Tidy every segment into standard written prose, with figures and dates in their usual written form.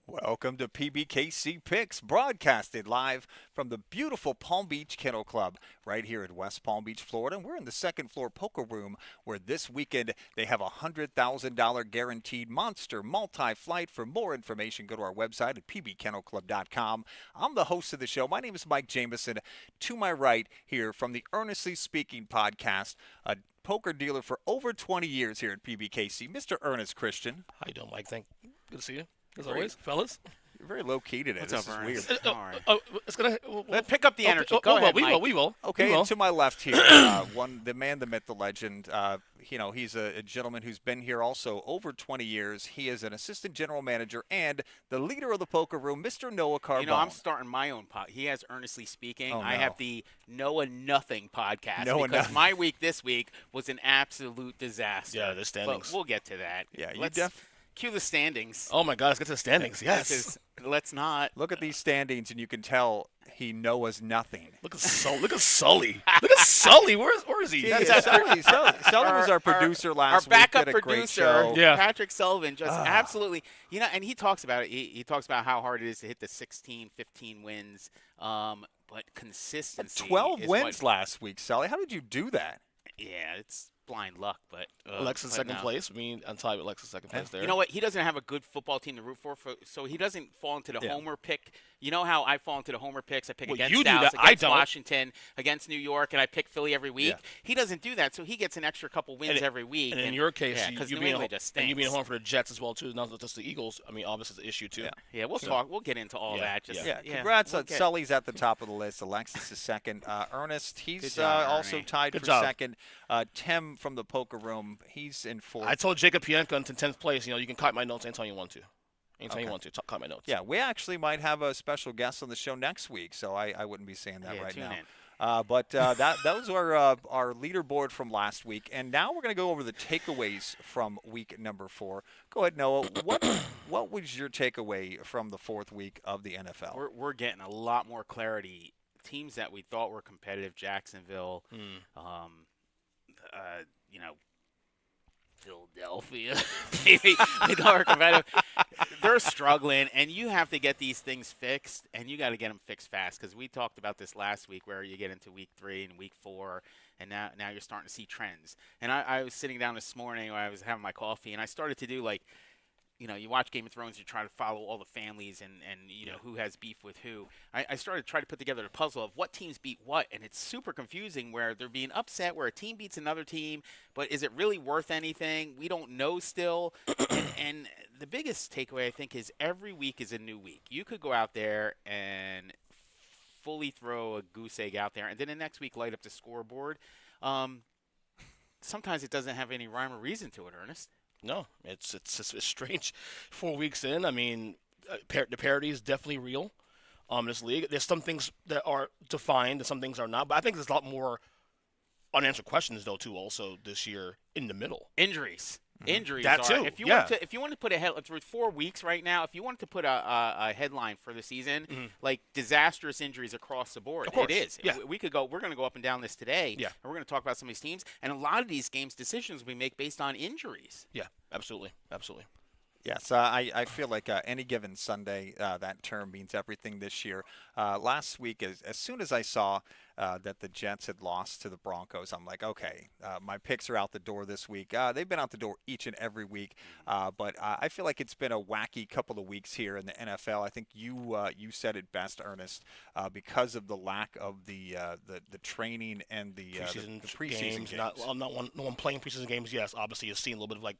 Welcome to Pbkc Picks, broadcasted live from the beautiful Palm Beach Kennel Club right here in West Palm Beach, Florida. And we're in the second floor poker room where this weekend they have a $100,000 guaranteed monster multi-flight. For more information, go to our website at pbkennelclub.com. I'm the host of the show. My name is Mike Jameson. To my right here from the Earnestly Speaking podcast, a poker dealer for over 20 years here at Pbkc, Mr. Ernest Christian. How you doing, Mike? Good to see you. As always, fellas. You're very low-key today. What's this up, is Ernest? weird. All right. It's gonna. Let's pick up the energy. Go we ahead, will. Mike. We will. Okay, We will. and to my left here, the man, the myth, the legend. He's a gentleman who's been here also over 20 years. He is an assistant general manager and the leader of the poker room, Mr. Noah Carbone. You know, I'm starting my own pod. He has Earnestly Speaking. Oh, no. I have the Noah Nothing podcast Noah because Nothing. my week this week was an absolute disaster. Yeah, the standings. But we'll get to that. Yeah, you Let's cue the standings. Oh my God, let's get to the standings. Yes. Let's not. Look at these standings, and you can tell he knows nothing. Look at Sully. Look at Sully. Where is he? Yeah, Sully was our producer last Our backup week. Did a great producer, show. Yeah. Patrick Sullivan, just absolutely, and he talks about it. He talks about how hard it is to hit the 16, 15 wins, but consistency. 12 is wins what, last week, Sully. How did you do that? Yeah, it's blind luck, but Alexis but second no. place. I mean, on top of Alexis second place there. You know what? He doesn't have a good football team to root for, so he doesn't fall into the homer pick. You know how I fall into the homer picks? I pick Well, against you do Dallas, that. I against don't. Washington, against New York, and I pick Philly every week. Yeah. He doesn't do that, so he gets an extra couple wins every week. And in your case, yeah, 'cause you New being England just and you being stinks. home for the Jets as well too, not just the Eagles. I mean, obviously it's an issue too. Yeah, we'll talk. We'll get into all Yeah, that. Just, Yeah, congrats. we'll get- Sully's at the top of the list. Alexis is second. Ernest, he's Good job, also Ernie. tied Good for job. second. Tim from the poker room, he's in fourth. I told Jacob Pienka in 10th place. You can cut my notes anytime you want to. Anytime you want to, cut my notes. Yeah, we actually might have a special guest on the show next week, so I wouldn't be saying that Yeah, right tune now. in. But those are our leaderboard from last week, and now we're going to go over the takeaways from week number 4. Go ahead, Noah. What was your takeaway from the 4th week of the NFL? We're getting a lot more clarity. Teams that we thought were competitive, Jacksonville, Philadelphia, maybe we thought were competitive. They're struggling, and you have to get these things fixed, and you got to get them fixed fast because we talked about this last week where you get into week 3 and week 4, and now you're starting to see trends. And I was sitting down this morning when I was having my coffee, and I started to do you watch Game of Thrones, you try to follow all the families and who has beef with who. I started to try to put together the puzzle of what teams beat what, and it's super confusing where they're being upset where a team beats another team, but is it really worth anything? We don't know still. and the biggest takeaway, I think, is every week is a new week. You could go out there and fully throw a goose egg out there, and then the next week light up the scoreboard. Sometimes it doesn't have any rhyme or reason to it, Ernest. No, it's strange. 4 weeks in, I mean, the parity is definitely real. This league, there's some things that are defined, and some things are not. But I think there's a lot more unanswered questions though too. Also this year in the middle, Injuries. Injuries. That are, too, If you yeah. wanted to put through 4 weeks right now, if you wanted to put a headline for the season, like disastrous injuries across the board, Of course, it is. yeah. We could go. We're going to go up and down this today. Yeah. And we're going to talk about some of these teams, and a lot of these games decisions we make based on injuries. yeah, absolutely. Yes, I feel like any given Sunday, that term means everything this year. Last week, as soon as I saw that the Jets had lost to the Broncos, I'm like, okay, my picks are out the door this week. They've been out the door each and every week, but I feel like it's been a wacky couple of weeks here in the NFL. I think you said it best, Ernest, because of the lack of the training and the preseason games. No one playing preseason games. Yes, obviously you're seeing a little bit of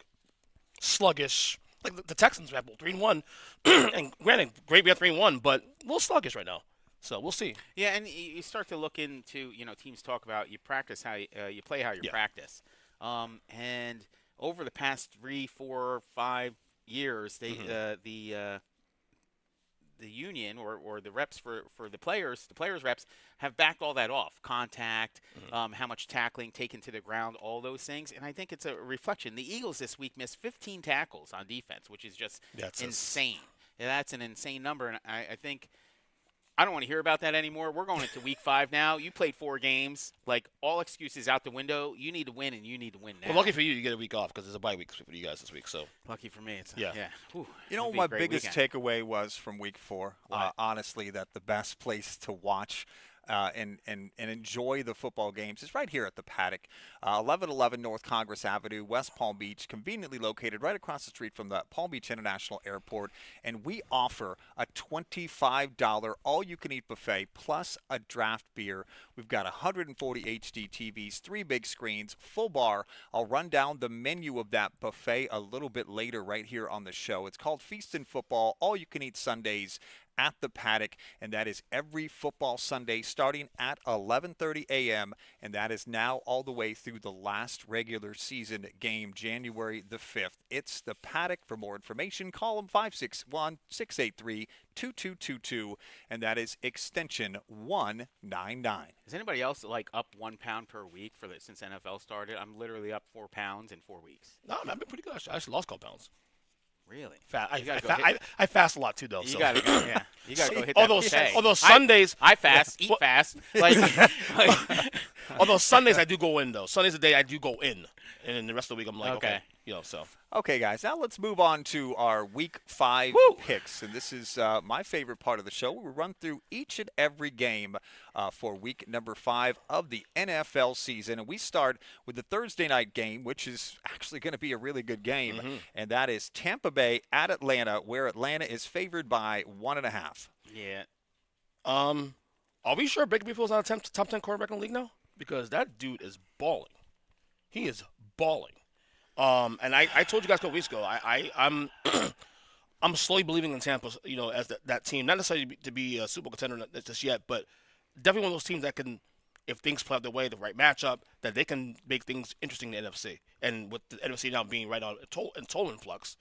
sluggish. Like the Texans have 3-1, and granted, great we have 3-1, but a little sluggish right now. So we'll see. Yeah, and you start to look into, teams talk about you practice how you play how you practice. And over the past 3, 4, 5 years, they the union or the reps for the players reps have backed all that off. Contact, how much tackling taken to the ground, all those things. And I think it's a reflection. The Eagles this week missed 15 tackles on defense, which is just insane. That's an insane number. And I think I don't want to hear about that anymore. We're going into week 5 now. You played 4 games. Like, all excuses out the window. You need to win, and you need to win now. Well, lucky for you get a week off because there's a bye week for you guys this week. So lucky for me. It's yeah. Whew, You know, my biggest takeaway was from week 4, honestly, that the best place to watch and enjoy the football games is right here at the Paddock, 1111 North Congress Avenue, West Palm Beach, conveniently located right across the street from the Palm Beach International Airport. And we offer a $25 all-you-can-eat buffet plus a draft beer. We've got 140 HD TVs, 3 big screens, full bar. I'll run down the menu of that buffet a little bit later right here on the show. It's called Feast and Football, all-you-can-eat Sundays at the Paddock, and that is every football Sunday starting at 11:30 a.m., and that is now all the way through the last regular season game, January the 5th. It's the Paddock. For more information, call them 561-683-2222, and that is extension 199. Is anybody else like up 1 pound per week since NFL started? I'm literally up 4 pounds in 4 weeks. No, I've been pretty good. I actually lost a couple pounds. Really? I fast a lot too, though. You gotta go. Yeah, you gotta go hit although, that buffet. although Sundays, I fast, eat fast. Although Sundays I do go in though. Sundays a day I do go in, and then the rest of the week I'm like okay. So. Okay, guys, now let's move on to our Week 5 picks. And this is my favorite part of the show. We run through each and every game for week number 5 of the NFL season. And we start with the Thursday night game, which is actually going to be a really good game. Mm-hmm. And that is Tampa Bay at Atlanta, where Atlanta is favored by 1.5. Yeah. Are we sure Baker Mayfield's not a top 10 quarterback in the league now? Because that dude is balling. He is balling. And I told you guys a couple weeks ago, I'm I'm slowly believing in Tampa, as that team. Not necessarily to be a Super Bowl contender just yet, but definitely one of those teams that can, if things play out their way, the right matchup, that they can make things interesting in the NFC. And with the NFC now being right on in total influx,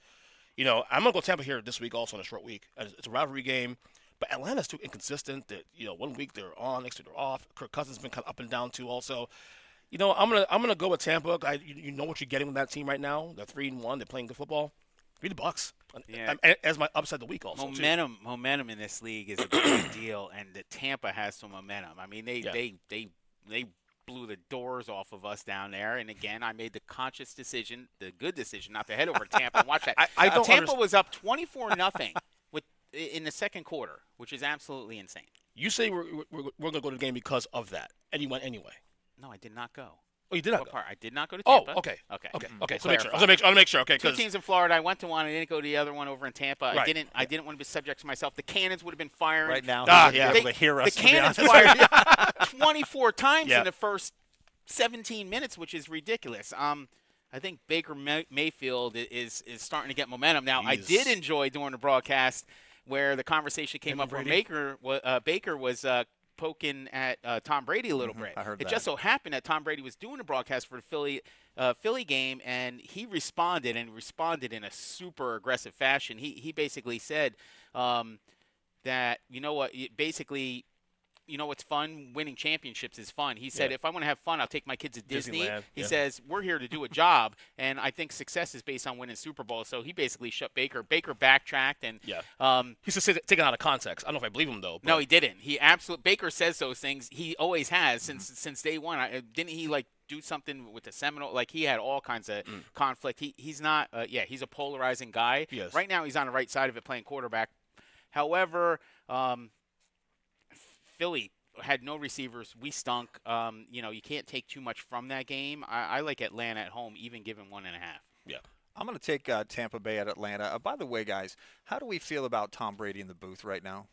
I'm gonna go Tampa here this week also on a short week. It's a rivalry game, but Atlanta's too inconsistent. That 1 week they're on, next week they're off. Kirk Cousins has been kind of up and down too also. I'm gonna go with Tampa. You know what you're getting with that team right now. They're 3-1. They're playing good football. Beat the Bucks. Yeah. As my upside the week also. Momentum in this league is a big deal, and Tampa has some momentum. I mean, they blew the doors off of us down there, and again, I made the conscious decision, the good decision, not to head over to Tampa and watch that. Tampa was up 24-0 in the second quarter, which is absolutely insane. You say we're gonna go to the game because of that, and you went anyway. No, I did not go. Oh, you did not go. I did not go to Tampa. Oh, okay. Okay. So make sure. I want to make sure. Okay. 2 teams in Florida. I went to one. I didn't go to the other one over in Tampa. Right. I didn't want to be subject to myself. The cannons would have been firing Right now, yeah. able to hear us. The cannons fired 24 times in the first 17 minutes, which is ridiculous. I think Baker Mayfield is starting to get momentum now. I did enjoy during the broadcast where the conversation came up where Baker was poking at Tom Brady a little bit. I heard it that. just so happened that Tom Brady was doing a broadcast for the Philly game, and he responded in a super aggressive fashion. He basically said that what's fun? Winning championships is fun. He said, if I want to have fun, I'll take my kids to Disney. He says, we're here to do a job, and I think success is based on winning Super Bowl. So he basically shut Baker. Baker backtracked. And he's just taken out of context. I don't know if I believe him, though. But. No, he didn't. Baker says those things. He always has since day one. Didn't he, do something with the Seminole? He had all kinds of conflict. He's not he's a polarizing guy. Yes. Right now he's on the right side of it playing quarterback. However, Philly had no receivers. We stunk. You can't take too much from that game. I like Atlanta at home, even given 1.5. Yeah. I'm going to take Tampa Bay at Atlanta. By the way, guys, how do we feel about Tom Brady in the booth right now?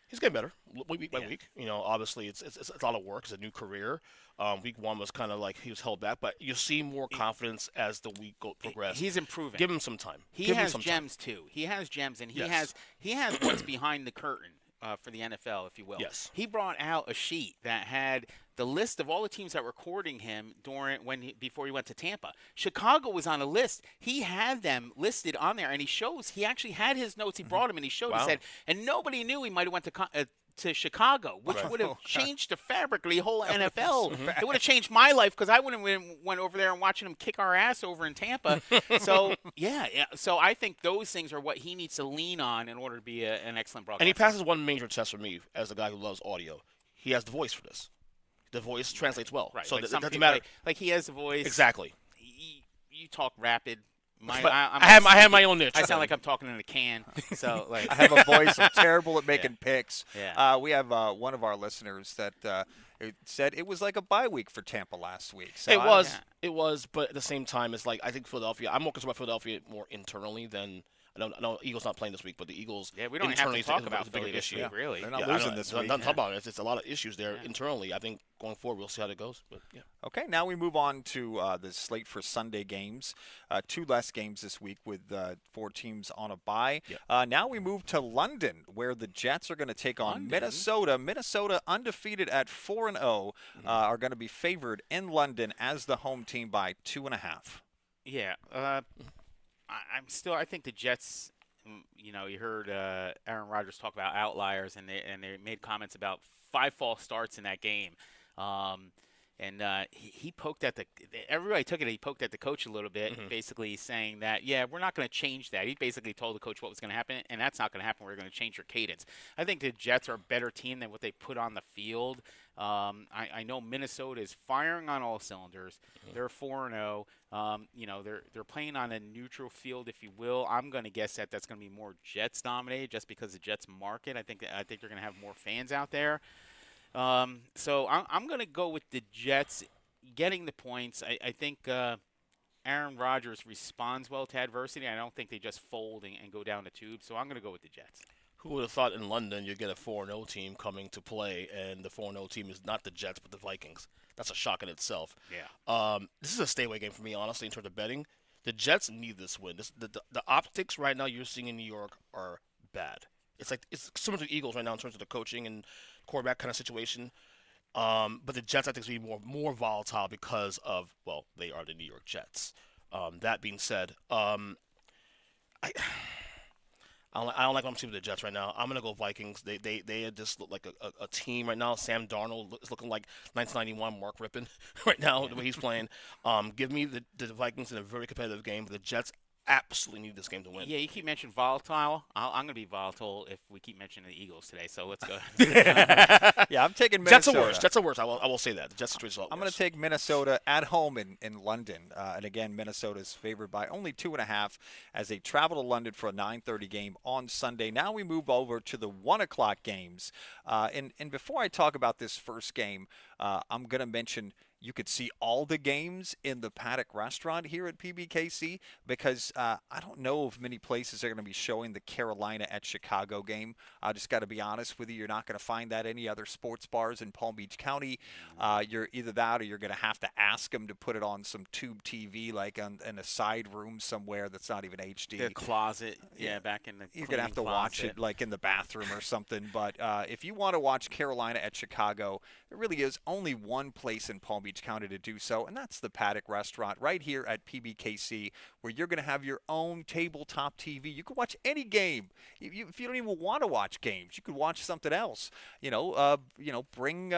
He's getting better week by week. Obviously it's a lot of work. It's a new career. Week 1 was kind of like he was held back, but you see more confidence as the week progresses. He's improving. Give him some time. He has gems too. He has gems, and he has what's behind the curtain. For the NFL, if you will. Yes. He brought out a sheet that had the list of all the teams that were courting him before he went to Tampa. Chicago was on a list. He had them listed on there, and he actually had his notes. He brought them, and he showed. Wow. He said, and nobody knew he might have went to Chicago, which Right. would have changed the fabric of the whole NFL. It would have changed my life because I wouldn't have went over there and watching them kick our ass over in Tampa. So yeah. So I think those things are what he needs to lean on in order to be an excellent broadcaster. And he passes one major test for me as a guy who loves audio. He has the voice for this. The voice translates well. Right. So like it some doesn't people- matter. Like he has a voice. Exactly. You talk rapid. But I have my own niche. I sound like I'm talking in a can. So like I have a voice. I'm terrible at making picks. Yeah. We have one of our listeners that it said it was like a bye week for Tampa last week. So It was. yeah. It was. But at the same time, it's like I think Philadelphia. I'm more concerned about Philadelphia more internally than. I know Eagles not playing this week, but the Eagles. Yeah, we don't have internally to talk is about a bigger Philly this issue. week, really. They're not I losing know, this not week. talk about it. It's a lot of issues there internally. I think going forward, we'll see how that goes. But yeah. Okay, now we move on to the slate for Sunday games. 2 less games this week with 4 teams on a bye. Yep. Now we move to London, where the Jets are going to take on London? Minnesota. Minnesota, undefeated at 4-0, are going to be favored in London as the home team by 2.5. Yeah. I think the Jets. You know, you heard Aaron Rodgers talk about outliers, and they made comments about 5 false starts in that game. He poked at everybody took it. He poked at the coach a little bit, basically saying that, yeah, we're not going to change that. He basically told the coach what was going to happen, and that's not going to happen. We're going to change your cadence. I think the Jets are a better team than what they put on the field. I know Minnesota is firing on all cylinders. They're 4-0. You know, they're playing on a neutral field, if you will. I'm going to guess that that's going to be more Jets dominated, just because the Jets market. I think they're going to have more fans out there. So I'm going to go with the Jets getting the points. I think Aaron Rodgers responds well to adversity. I don't think they just fold and go down the tube. So I'm going to go with the Jets. Who would have thought in London you'd get a 4-0 team coming to play, and the 4-0 team is not the Jets but the Vikings? That's a shock in itself. Yeah. This is a stay away game for me, honestly, in terms of betting. The Jets need this win. The optics right now you're seeing in New York are bad. It's similar to the Eagles right now in terms of the coaching and quarterback kind of situation. But the Jets, I think, is going to be more volatile because of, well, they are the New York Jets. That being said, I don't like what I'm seeing with the Jets right now. I'm gonna go Vikings. They just look like a team right now. Sam Darnold is looking like 1991 Mark Rippon right now, the way he's playing. Give me the Vikings in a very competitive game. But the Jets absolutely need this game to win. Yeah, you keep mentioning volatile. I'm going to be volatile if we keep mentioning the Eagles today. So let's go. Yeah, I'm taking Jets Minnesota. are worse. Jets are worse. I will say that. The Jets situation is a lot I'm worse. going to take Minnesota at home in London. And again, Minnesota is favored by only 2.5 as they travel to London for a 9:30 game on Sunday. Now we move over to the 1 o'clock games. And before I talk about this first game, I'm going to mention you could see all the games in the Paddock restaurant here at PBKC because I don't know if many places are going to be showing the Carolina at Chicago game. I just got to be honest with you. You're not going to find that any other sports bars in Palm Beach County. You're either that or you're going to have to ask them to put it on some tube TV like in a side room somewhere that's not even HD. The closet, back in the You're going to have to watch it like in the bathroom or something. But if you want to watch Carolina at Chicago, there really is only one place in Palm Beach County to do so, and that's the Paddock Restaurant right here at PBKC, where you're going to have your own tabletop TV. You can watch any game. If you don't even want to watch games, you could watch something else. Bring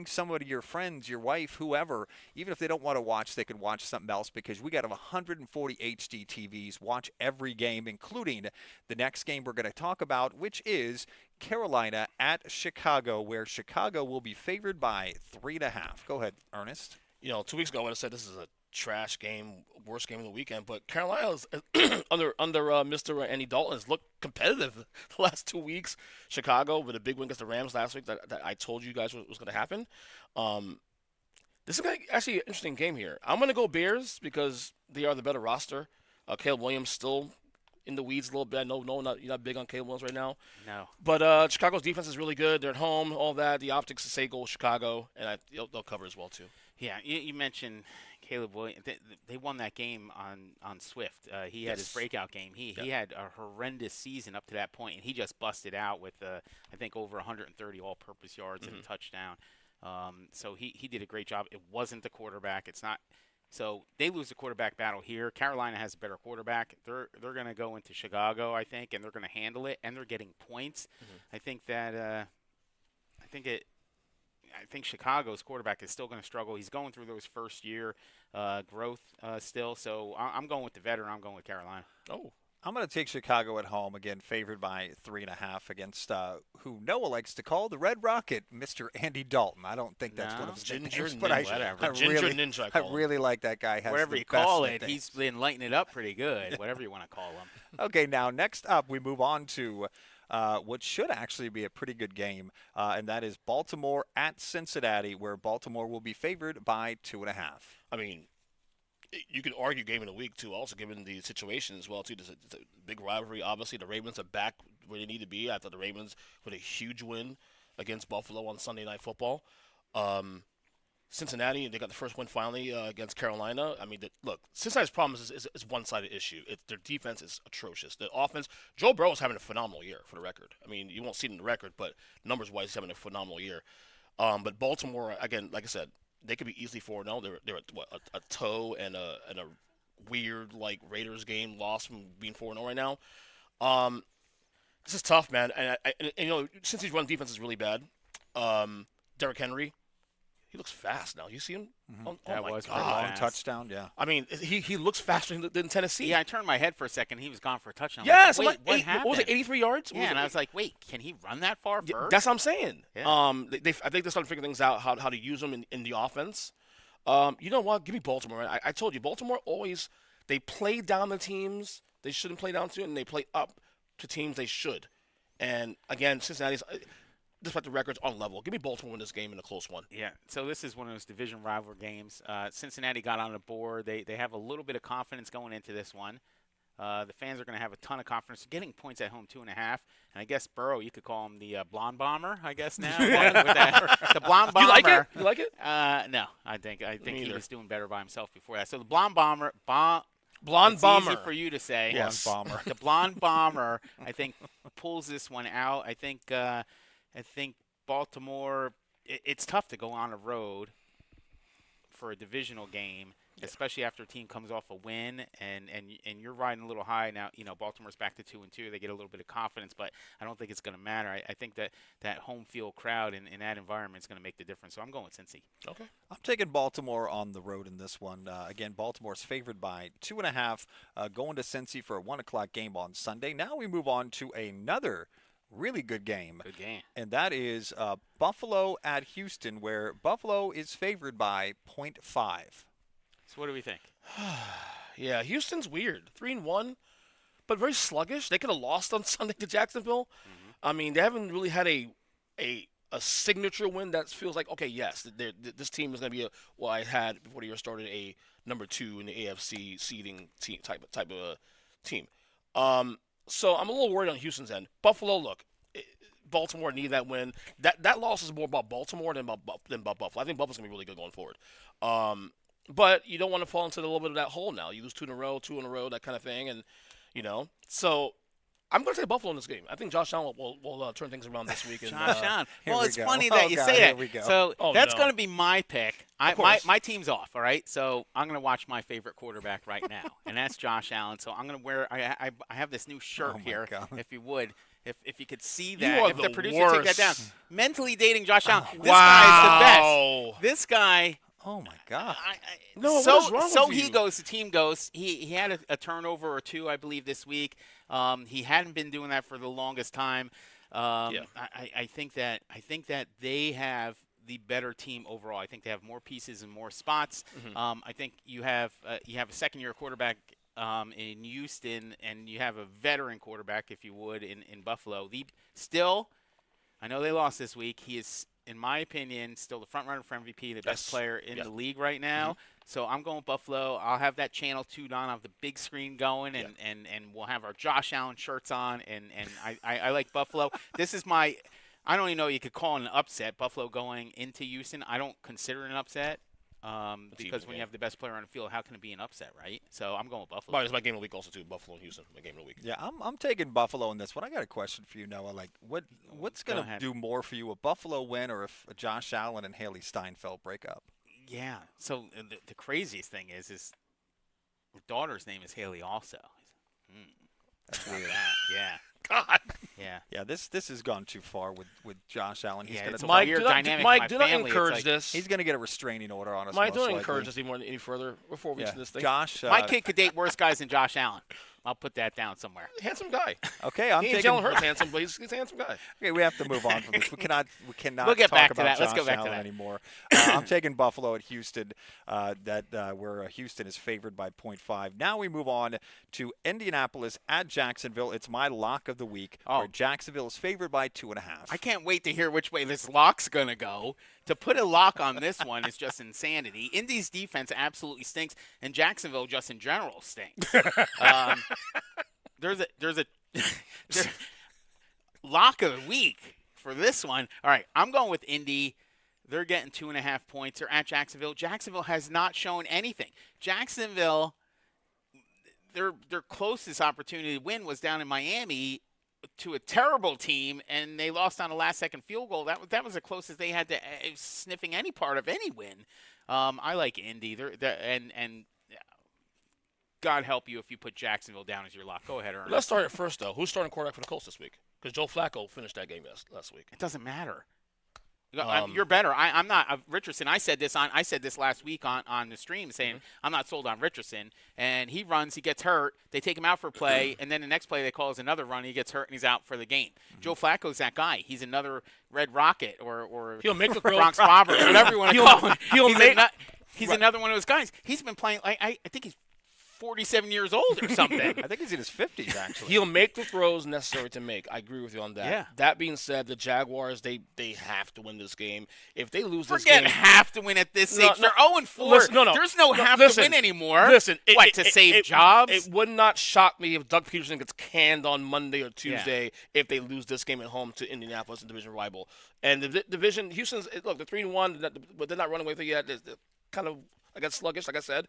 somebody, your friends, your wife, whoever. Even if they don't want to watch, they can watch something else because we got 140 HD TVs. Watch every game, including the next game we're going to talk about, which is Carolina at Chicago, where Chicago will be favored by 3.5. Go ahead, Ernest. 2 weeks ago, I would have said this is a trash game, worst game of the weekend. But Carolina's under Mr. Andy Dalton has looked competitive the last 2 weeks. Chicago with a big win against the Rams last week that I told you guys was going to happen. This is actually an interesting game here. I'm going to go Bears because they are the better roster. Caleb Williams still in the weeds a little bit. No, you're not big on Caleb Williams right now. No. But Chicago's defense is really good. They're at home, all that. The optics say go Chicago, and they'll cover as well, too. Yeah, you mentioned Caleb Williams. They won that game on Swift. He had his breakout game. He had a horrendous season up to that point, and he just busted out with, I think, over 130 all-purpose yards and a touchdown. So he did a great job. It wasn't the quarterback. It's not. So they lose the quarterback battle here. Carolina has a better quarterback. They're going to go into Chicago, I think, and they're going to handle it, and they're getting points. I think that I think Chicago's quarterback is still going to struggle. He's going through those first year growth still. So I'm going with the veteran. I'm going with Carolina. Oh, I'm going to take Chicago at home, again, favored by 3.5 against who Noah likes to call the Red Rocket, Mr. Andy Dalton. I don't think that's No. one of his Ginger nicknames, but I Ninja. really, Ginger Ninja, I I call him. really like that guy. Has Whatever the you best call it, nicknames. he's been lighting it up pretty good. Whatever you want to call him. Okay, now next up, we move on to what should actually be a pretty good game, and that is Baltimore at Cincinnati, where Baltimore will be favored by 2.5. I mean, you could argue game of the week too. Also, given the situation as well too. There's a big rivalry. Obviously, the Ravens are back where they need to be. I thought the Ravens with a huge win against Buffalo on Sunday Night Football. Cincinnati, they got the first win finally against Carolina. I mean, look, Cincinnati's problem is one-sided issue. Their defense is atrocious. The offense, Joe Burrow is having a phenomenal year, for the record. I mean, you won't see it in the record, but numbers-wise, he's having a phenomenal year. But Baltimore, again, like I said, they could be easily 4-0. They're a toe and a weird like Raiders game loss from being 4-0 right now. This is tough, man. And you know, since he's run defense is really bad. Derrick Henry, he looks fast now. You see him? Oh That my was pretty God! Long fast. touchdown, yeah. I mean, he looks faster than Tennessee. Yeah, I turned my head for a second. He was gone for a touchdown. Yes, Wait, what what happened? was it? 83 yards? Yeah, and I was like, wait, can he run that far Yeah, first? that's what I'm saying. Yeah. I think they're starting to figure things out how to use them in the offense. You know what? Give me Baltimore. I told you, Baltimore always they play down the teams they shouldn't play down to, and they play up to teams they should. And again, Cincinnati's, despite the records, on level. Give me Baltimore in this game in a close one. Yeah, so this is one of those division rival games. Cincinnati got on the board. They have a little bit of confidence going into this one. The fans are going to have a ton of confidence. Getting points at home, 2.5. And I guess Burrow, you could call him the blonde bomber, I guess now. The blonde bomber. You like it? You like it? No, I think he neither. was doing better by himself before that. So the blonde bomber, Blonde it's bomber. easy for you to say. Yes. Blonde bomber. The blonde bomber, I think, pulls this one out. I think Baltimore. It's tough to go on a road for a divisional game, especially after a team comes off a win and you're riding a little high now. You know, Baltimore's back to 2-2. They get a little bit of confidence, but I don't think it's going to matter. I think that home field crowd in that environment is going to make the difference. So I'm going with Cincy. Okay. I'm taking Baltimore on the road in this one. Again, Baltimore's favored by 2.5, going to Cincy for a 1 o'clock game on Sunday. Now we move on to another really good game. Good game. And that is Buffalo at Houston, where Buffalo is favored by 0.5. So what do we think? Yeah, Houston's weird. 3-1, but very sluggish. They could have lost on Sunday to Jacksonville. Mm-hmm. I mean, they haven't really had a signature win that feels like, okay, yes, this team is going to be what I had before the year started, a number 2 in the AFC seeding team type of a team. So I'm a little worried on Houston's end. Buffalo, look, Baltimore need that win. That loss is more about Baltimore than about Buffalo. I think Buffalo's going to be really good going forward. But you don't want to fall into a little bit of that hole now. You lose 2 in a row, that kind of thing, and So I'm going to take Buffalo in this game. I think Josh Allen will turn things around this week. And, Josh Allen. Here Well, we it's go. funny Oh, that you God, say here that. we go. So Oh, that's no. going to be my pick. Of course. My team's off, all right? So I'm going to watch my favorite quarterback right now, and that's Josh Allen. So I'm going to wear I have this new shirt Oh, my here, God. if you would. If you could see You that, are if the the producer take that down. worst. Mentally dating Josh Allen. This Wow. guy's the best. This guy. Oh, my God. No, what so is wrong so with he you? goes. The team goes. He had a turnover or 2, I believe, this week. He hadn't been doing that for the longest time. Yeah. I think that they have the better team overall. I think they have more pieces and more spots. Mm-hmm. I think you have a second-year quarterback in Houston, and you have a veteran quarterback, if you would, in Buffalo. I know they lost this week. He is, in my opinion, still the front runner for MVP, the best Yes. player in Yeah. the league right now. So I'm going with Buffalo. I'll have that channel 2 on. I'll have the big screen going, and we'll have our Josh Allen shirts on, and I like Buffalo. This is my – I don't even know you could call it an upset, Buffalo going into Houston. I don't consider it an upset because when you have the best player on the field, how can it be an upset, right? So I'm going with Buffalo. But it's my game of the week also, too. Buffalo and Houston, my game of the week. Yeah, I'm taking Buffalo in this one. I got a question for you, Noah. Like, what's Go going to ahead. do more for you, a Buffalo win or if Josh Allen and Haley Steinfeld break up? Yeah. So the craziest thing is her daughter's name is Haley also. That's How about weird. that? Yeah. God. Yeah. This has gone too far with Josh Allen. He's Yeah, gonna it's a Mike, weird do not, dynamic. Mike, My do not family, it's encourage like- this. he's gonna get a restraining order on us. Mike, most don't likely. encourage this any further before we reach this thing. Josh, My kid could date worse guys than Josh Allen. I'll put that down somewhere. Handsome guy. okay, I'm He ain't taking. Jalen Hurts handsome, but he's a handsome guy. Okay, we have to move on from this. We cannot We'll get talk back to about that. Let's Josh go back to Allen that. anymore. I'm taking Buffalo at Houston. Where Houston is favored by 0.5. Now we move on to Indianapolis at Jacksonville. It's my lock of the week, where Jacksonville is favored by 2.5. I can't wait to hear which way this lock's going to go. To put a lock on this one is just insanity. Indy's defense absolutely stinks, and Jacksonville just in general stinks. There's a lock of the week for this one. All right, I'm going with Indy. They're getting 2.5 points. They're at Jacksonville. Jacksonville has not shown anything. Jacksonville, their closest opportunity to win was down in Miami to a terrible team, and they lost on a last-second field goal. That was the closest they had to sniffing any part of any win. I like Indy. And God help you if you put Jacksonville down as your lock. Go ahead, Ernest. Let's start at first, though. Who's starting quarterback for the Colts this week? Because Joe Flacco finished that game last week. It doesn't matter. You're better. I'm not Richardson. I said this last week on the stream, saying I'm not sold on Richardson. And he runs, he gets hurt. They take him out for a play, and then the next play they call is another run. He gets hurt and he's out for the game. Joe Flacco's that guy. He's another Red Rocket or He'll make the throw. Bronx Bomber, whatever you want to call him. He's Right. another one of those guys. He's been playing. I think he's 47 years old or something. I think he's in his 50s, actually. He'll make the throws necessary to make. I agree with you on that. Yeah. That being said, the Jaguars, they have to win this game. If they lose this Forget game, have to win at this stage. No, They're 0-4. listen, no. There's no have listen, to win anymore. Listen, to save jobs? It would not shock me if Doug Peterson gets canned on Monday or Tuesday if they lose this game at home to Indianapolis, a division rival. And the division, Houston's look, they're 3-1, but they're not running away with it yet. They're kind of, I guess, sluggish, like I said.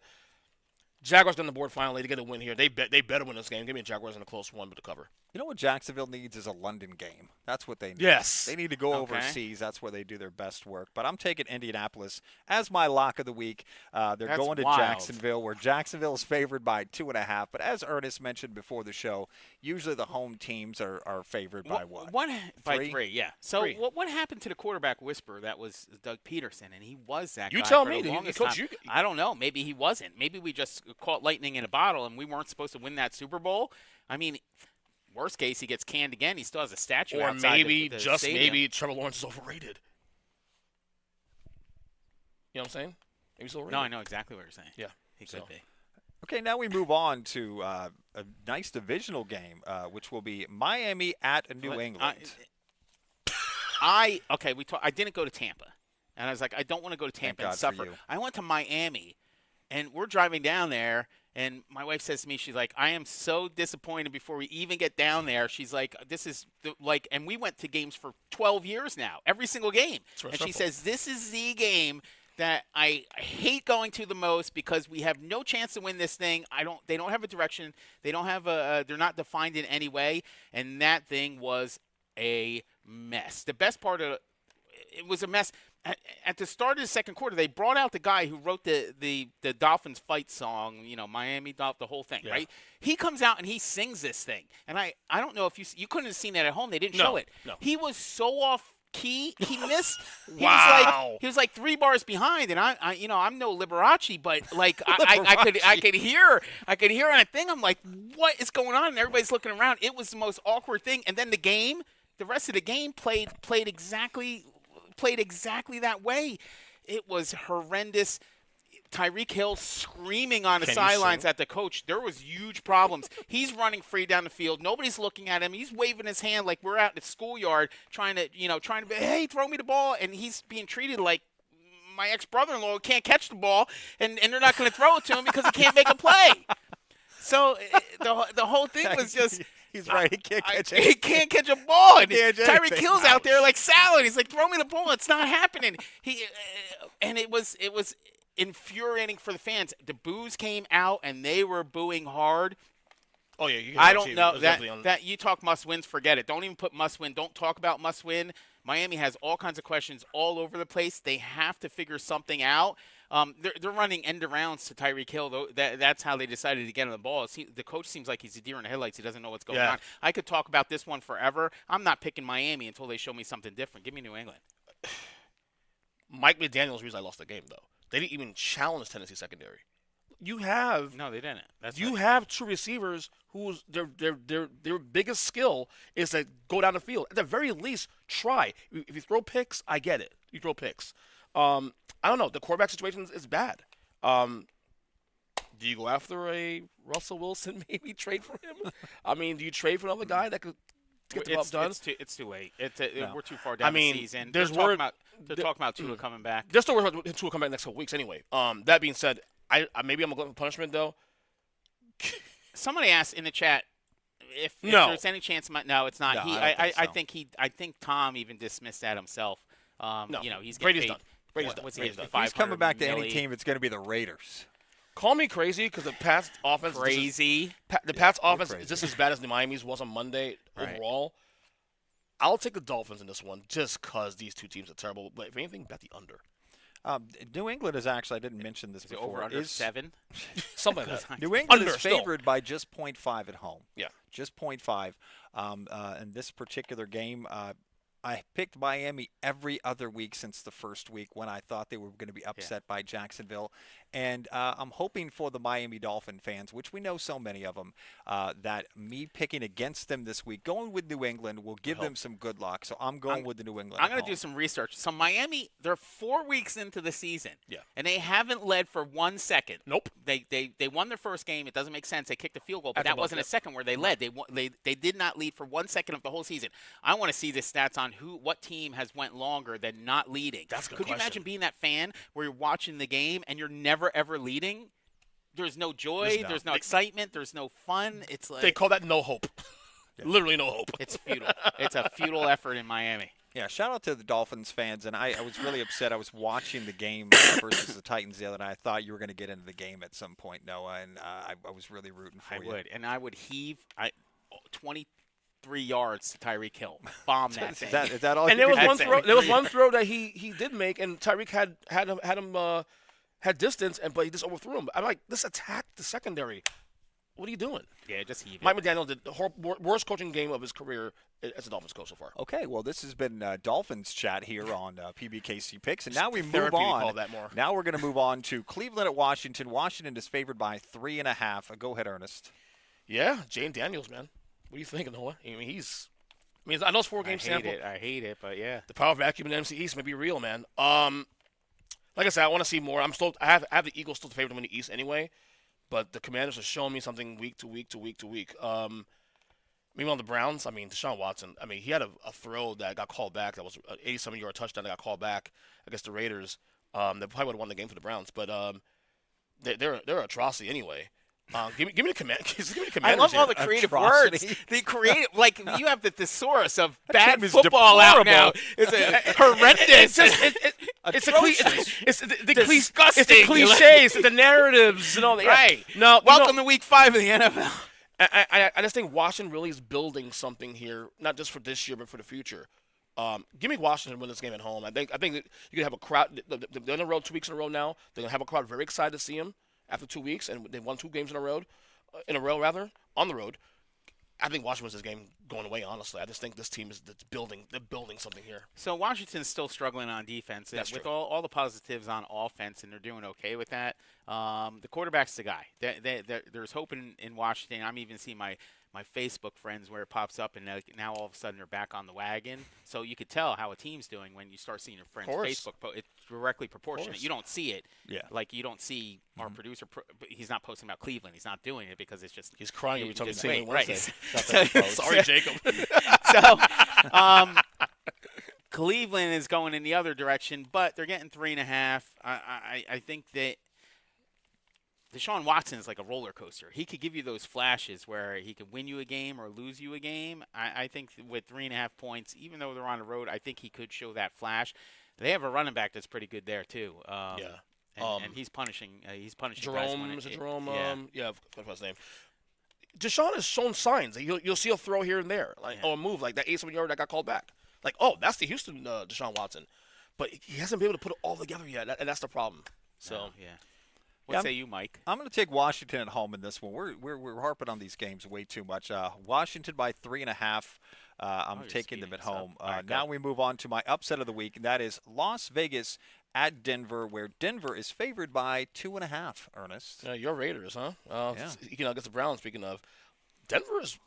Jaguars on the board finally to get a win here. They better win this game. Give me the Jaguars in a close one, but to cover. You know what Jacksonville needs is a London game. That's what they need. Yes. They need to go overseas. That's where they do their best work. But I'm taking Indianapolis as my lock of the week. They're That's going to wild. Jacksonville, where Jacksonville is favored by 2.5. But as Ernest mentioned before the show, usually the home teams are favored by what? By Three? three, yeah. So Three. what happened to the quarterback whisperer that was Doug Peterson, and he was that You guy tell for me. the You longest coach, time. you- I don't know. Maybe he wasn't. Maybe we just caught lightning in a bottle, and we weren't supposed to win that Super Bowl. I mean, worst case, he gets canned again. He still has a statue Or outside maybe, the just stadium. maybe, Trevor Lawrence is overrated. You know what I'm saying? Maybe he's overrated. No, I know exactly what you're saying. Yeah. He So. could be. Okay, now we move on to a nice divisional game, which will be Miami at New But England. I didn't go to Tampa, and I was like, I don't want to go to Thank Tampa and God for suffer. you. I went to Miami, and we're driving down there, and my wife says to me, she's like, I am so disappointed before we even get down there. She's like, this is and we went to games for 12 years now, every single game, and she says, this is the game that I hate going to the most because we have no chance to win this thing. They don't have a direction. They don't have they're not defined in any way. And that thing was a mess. The best part of it was a mess. At the start of the second quarter, they brought out the guy who wrote the Dolphins fight song, Miami Dolphins, the whole thing, right? He comes out and he sings this thing. And I don't know if you couldn't have seen that at home. They didn't show it. No. He was so off key. He missed. Wow. He was like 3 bars behind, and I'm no Liberace, but like I could hear on a thing. I'm like, what is going on? And everybody's looking around. It was the most awkward thing. And then the rest of the game played exactly that way. It was horrendous. Tyreek Hill screaming on the sidelines at the coach. There was huge problems. He's running free down the field. Nobody's looking at him. He's waving his hand like we're out in the schoolyard trying to be, hey, throw me the ball. And he's being treated like my ex-brother-in-law who can't catch the ball, and they're not going to throw it to him because he can't make a play. So the whole thing was just – He's right. He can't catch it. He can't catch a ball. And Can't catch Tyreek anything. Hill's out there like salad. He's like, throw me the ball. It's not happening. And it was infuriating for the fans. The boos came out, and they were booing hard. Oh, yeah. I don't know. That you talk must-wins, forget it. Don't even put must-win. Don't talk about must-win. Miami has all kinds of questions all over the place. They have to figure something out. They're running end arounds to Tyreek Hill. Though that's how they decided to get on the ball. The coach seems like he's a deer in the headlights. He doesn't know what's going on. I could talk about this one forever. I'm not picking Miami until they show me something different. Give me New England. Mike McDaniel's the reason I lost the game, though. They didn't even challenge Tennessee secondary. You have no, they didn't. Have two receivers whose their biggest skill is to go down the field. At the very least, try. If you throw picks, I get it. You throw picks. I don't know. The quarterback situation is bad. Do you go after a Russell Wilson? Maybe trade for him. I mean, do you trade for another guy that could get the job done? It's too late. We're too far down the season. They're talking about Tua coming back. They're still worried about Tua coming back next couple weeks anyway. That being said, maybe I'm a glutton for punishment though. Somebody asked in the chat if there's any chance. No, it's not. No, I think Tom even dismissed that himself. No, he's Brady's paid, done. Brady's done. He's coming back to any team. It's going to be the Raiders. Call me crazy because the Pats offense the Pats offense is just as bad as the Miami's was on Monday overall. I'll take the Dolphins in this one just because these two teams are terrible. But if anything, bet the under. New England is actually, I didn't mention this before. Over under 7? Something like that. New England is favored by just 0.5 at home. Yeah. Just 0.5. In this particular game, I picked Miami every other week since the first week when I thought they were going to be upset by Jacksonville. And I'm hoping for the Miami Dolphin fans, which we know so many of them, that me picking against them this week, going with New England, will give them some good luck. So I'm going with the New England. I'm going to do some research. So Miami, they're 4 weeks into the season. Yeah. And they haven't led for 1 second. Nope. They won their first game. It doesn't make sense. They kicked the field goal, but that wasn't a second where they led. They did not lead for 1 second of the whole season. I want to see the stats on what team has went longer than not leading. That's a good Could you question. imagine being that fan where you're watching the game and you're never ever leading? There's no joy. There's no excitement. There's no fun. It's like they call that no hope. Literally no hope. It's futile. It's a futile effort in Miami. Yeah, shout out to the Dolphins fans. And I was really upset. I was watching the game versus the Titans the other night. I thought you were going to get into the game at some point, Noah, and I was really rooting for you. I would. And I would heave 23 yards to Tyreek Hill. Bomb that thing. Is that all? And there was one throw that he did make, and Tyreek had him had distance, but he just overthrew him. I'm like, this attacked the secondary. What are you doing? Yeah, just heave it. Mike McDaniel did the worst coaching game of his career as a Dolphins coach so far. Okay, well, this has been Dolphins chat here on Pbkc Picks, and now we move on. Call that more. Now we're going to move on to Cleveland at Washington. Washington is favored by 3.5. Go ahead, Ernest. Yeah, Jane Daniels, man. What do you think, Noah? I mean, I know it's 4 games sample. I hate it, but yeah. The power vacuum in the NFC East may be real, man. Like I said, I want to see more. I have the Eagles still the favorite to win the East anyway, but the Commanders are showing me something week to week. Meanwhile, the Browns, Deshaun Watson, he had a throw that got called back. That was an 87-yard touchdown that got called back against the Raiders. They probably would have won the game for the Browns, but they're an atrocity anyway. Give me the Commanders. I love all the creative words. The creative, like you have the thesaurus of bad team is football out deplorable. now. It's horrendous. It's the disgusting. It's the cliches, the narratives, and all that. Right. No, welcome to Week 5 of the NFL. I just think Washington really is building something here, not just for this year, but for the future. Give me Washington win this game at home. I think that you can have a crowd. They're on the road 2 weeks in a row now. They're gonna have a crowd very excited to see them after 2 weeks, and they won 2 games in a row on the road. I think Washington wins this game going away. Honestly, I just think this team they're building something here. So Washington's still struggling on defense. That's with true. all the positives on offense, and they're doing okay with that. The quarterback's the guy. There's hope in Washington. I'm even seeing my Facebook friends where it pops up, and now all of a sudden they're back on the wagon. So you could tell how a team's doing when you start seeing your friends' Facebook post. It's directly proportionate. You don't see it. Yeah. Like you don't see our producer. He's not posting about Cleveland. He's not doing it because it's just He's crying every time just he's wait, Wednesday. right. Sorry, Jacob. So, Cleveland is going in the other direction, but they're getting 3.5. I think that Deshaun Watson is like a roller coaster. He could give you those flashes where he could win you a game or lose you a game. I think with 3.5 points, even though they're on the road, I think he could show that flash. They have a running back that's pretty good there too. And he's punishing. Jerome. Guys Jerome? yeah. What's his name? Deshaun has shown signs. You'll see a throw here and there, or a move like that 87-yard that got called back. Like, oh, that's the Houston Deshaun Watson, but he hasn't been able to put it all together yet, and that's the problem. So, No, yeah. What Yeah, say you, Mike? I'm going to take Washington at home in this one. We're harping on these games way too much. Washington by 3.5. I'm Oh, you're taking speeding them at this up. home. All right, Now go. we move on to my upset of the week, and that is Las Vegas at Denver, where Denver is favored by 2.5. Ernest. your Raiders, huh? Yeah. Against the Browns, speaking of. Denver is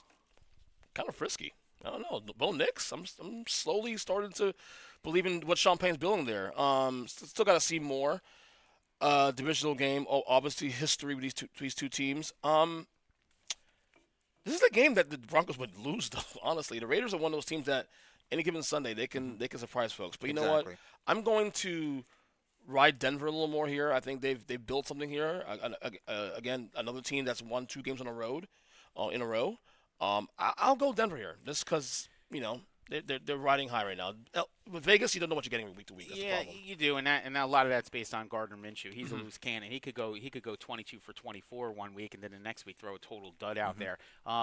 kind of frisky. I don't know. Bo Nix, I'm slowly starting to believe in what Sean Payne's building there. Still got to see more. Divisional game. Oh, obviously history with these two teams. This is a game that the Broncos would lose, though. Honestly, the Raiders are one of those teams that any given Sunday they can surprise folks. But you know what? Exactly. I'm going to ride Denver a little more here. I think they've built something here. Again, another team that's won 2 games on the road, in a row. I'll go Denver here just because they're riding high right now. With Vegas, you don't know what you're getting week to week. That's the Yeah, problem. you do, and a lot of that's based on Gardner Minshew. He's a loose cannon. He could go 22 for 24 one week, and then the next week throw a total dud out there.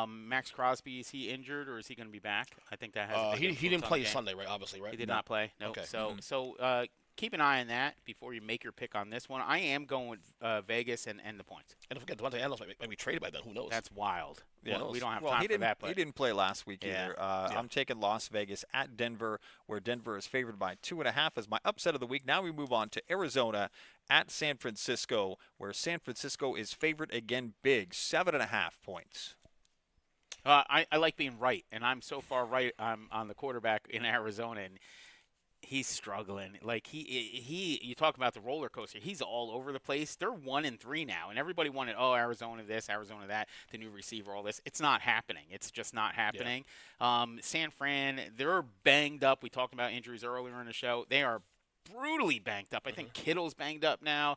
Max Crosby, is he injured or is he going to be back? I think that has. A big He influence didn't on play the game. Sunday, right? Obviously, right? He did not play. No. Okay. So keep an eye on that before you make your pick on this one. I am going with Vegas and the points. And don't forget, Devontae Adams might be traded by then. Who knows? That's wild. Yeah. Well, we don't have Well, time he for didn't. that, but He didn't play last week Yeah. either. I'm taking Las Vegas at Denver, where Denver is favored by 2.5 as my upset of the week. Now we move on to Arizona at San Francisco, where San Francisco is favored again, big 7.5 points. I like being right, and I'm so far right on the quarterback in Arizona, and he's struggling. Like you talk about the roller coaster. He's all over the place. They're 1-3 now, and everybody wanted Arizona this, Arizona that, the new receiver, all this. It's not happening. It's just not happening. San Fran, they're banged up. We talked about injuries earlier in the show. They are brutally banged up. I think Kittle's banged up now.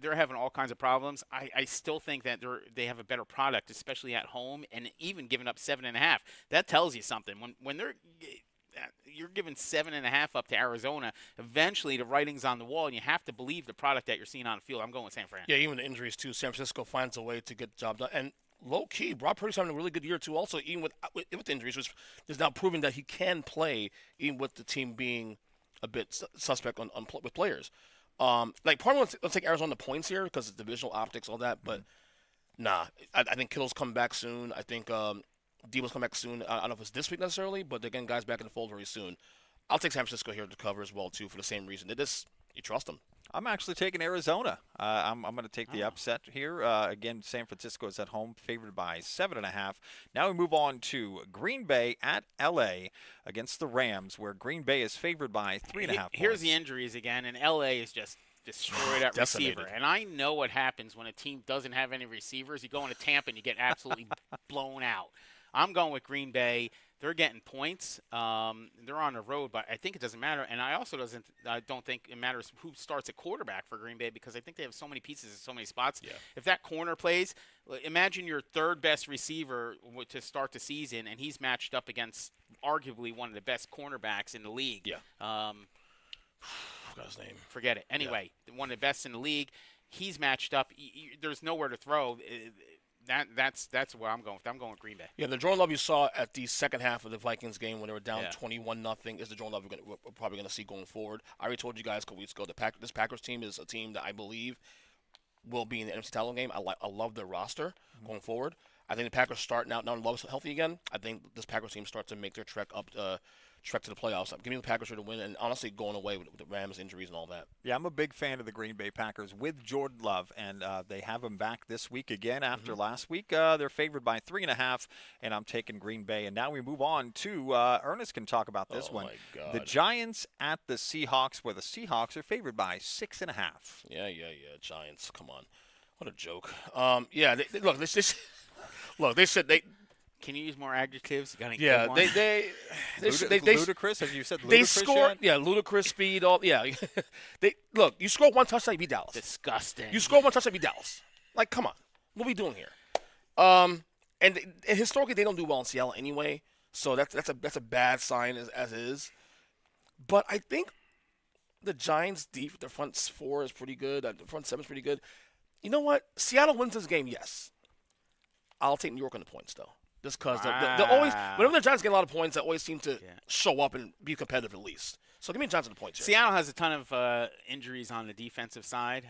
They're having all kinds of problems. I still think that they have a better product, especially at home, and even giving up 7.5. That tells you something. When you're giving 7.5 up to Arizona, eventually the writing's on the wall, and you have to believe the product that you're seeing on the field. I'm going with San Fran. Yeah, even the injuries too. San Francisco finds a way to get the job done. And low key, Brock Purdy's having a really good year too. Also, even with injuries, which is now proving that he can play, even with the team being a bit suspect with players. Like part of let's take Arizona points here because it's divisional optics, all that. But nah, I think Kittle's coming back soon. I think Debo's coming back soon. I don't know if it's this week necessarily, but they're getting guys back in the fold very soon. I'll take San Francisco here to cover as well too for the same reason. You trust them. I'm actually taking Arizona. I'm going to take the upset here. Again, San Francisco is at home, favored by 7.5. Now we move on to Green Bay at LA against the Rams, where Green Bay is favored by 3.5 Here's points. the injuries again, and LA is just destroyed at Decimated. receiver. And I know what happens when a team doesn't have any receivers. You go into Tampa and you get absolutely blown out. I'm going with Green Bay. They're getting points. They're on the road, but I think it doesn't matter. And I also don't think it matters who starts at quarterback for Green Bay because I think they have so many pieces in so many spots. Yeah. If that corner plays, imagine your third best receiver to start the season, and he's matched up against arguably one of the best cornerbacks in the league. Yeah. I forgot his name. Forget it. Anyway, one of the best in the league. He's matched up. There's nowhere to throw. That's where I'm going with. I'm going with Green Bay. Yeah, the Jordan Love you saw at the second half of the Vikings game when they were down Yeah. 21-0 is the Jordan Love we're probably going to see going forward. I already told you guys a couple weeks ago this Packers team is a team that I believe will be in the NFC title game. I love their roster going forward. I think the Packers starting out now and Love's healthy again. I think this Packers team starts to make their trek to the playoffs. Give me the Packers here to win, and honestly going away with the Rams injuries and all that. Yeah, I'm a big fan of the Green Bay Packers with Jordan Love, and they have him back this week again after last week. They're favored by 3.5, and I'm taking Green Bay. And now we move on to Ernest can talk about this one. My God. The Giants at the Seahawks, where the Seahawks are favored by 6.5. Yeah, Giants. Come on, what a joke. Yeah, look, they said they. Can you use more adjectives? You gotta Yeah, get one. they Ludicrous, have you said they ludicrous score. yet? Yeah, ludicrous speed. All yeah. Look. You score one touchdown, you beat Dallas. Disgusting. You score one touchdown, you beat Dallas. Like, come on, what are we doing here? And historically they don't do well in Seattle anyway, so that's a bad sign as is. But I think the Giants' their front four is pretty good. The front seven is pretty good. You know what? Seattle wins this game, yes. I'll take New York on the points though. Just because they'll always, Wow. whenever the Giants get a lot of points, they always seem to Yeah. show up and be competitive at least. So give me the Giants on the points here. Seattle has a ton of injuries on the defensive side.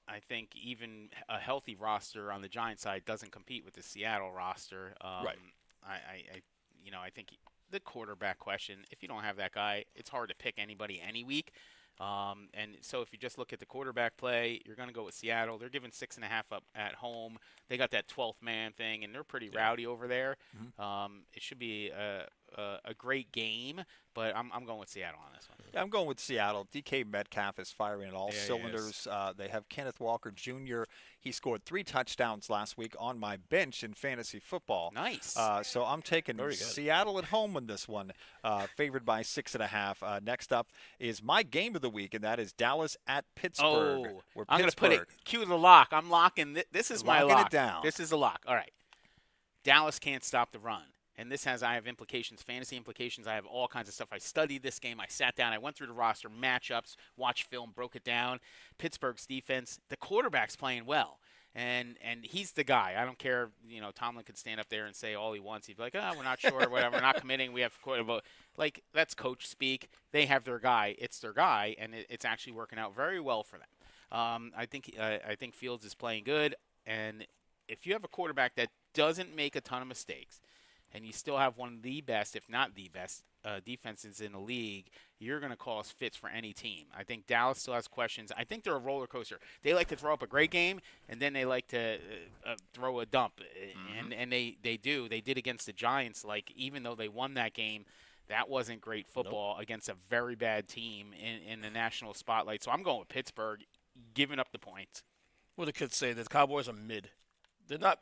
I think even a healthy roster on the Giants side doesn't compete with the Seattle roster. Right. I think the quarterback question, if you don't have that guy, it's hard to pick anybody any week. And so if you just look at the quarterback play, you're going to go with Seattle. They're giving 6.5 up at home. They got that 12th man thing, and they're pretty rowdy over there. It should be a great game, but I'm going with Seattle on this one. Yeah, I'm going with Seattle. DK Metcalf is firing at all Yeah, he cylinders. They have Kenneth Walker Jr. He scored 3 touchdowns last week on my bench in fantasy football. Nice. So I'm taking Very good. Seattle at home in this one, favored by 6.5. Next up is my game of the week, and that is Dallas at Pittsburgh. Oh, where I'm going to put it. Pittsburgh- Cue the lock. I'm locking. This is my Locking it lock. down. This is the lock. All right. Dallas can't stop the run. And I have implications, fantasy implications. I have all kinds of stuff. I studied this game. I sat down. I went through the roster, matchups, watched film, broke it down. Pittsburgh's defense, the quarterback's playing well. And he's the guy. I don't care. Tomlin could stand up there and say all he wants. He'd be like, we're not sure, whatever. We're not committing. We have like that's coach speak. They have their guy. It's their guy, and it's actually working out very well for them. I think Fields is playing good, and if you have a quarterback that doesn't make a ton of mistakes, and you still have one of the best, if not the best, defenses in the league, you're going to cause fits for any team. I think Dallas still has questions. I think they're a roller coaster. They like to throw up a great game, and then they like to throw a dump. And they do. They did against the Giants. Even though they won that game, that wasn't great football against a very bad team in the national spotlight. So I'm going with Pittsburgh, giving up the points. What do the kids say? The Cowboys are mid. They're not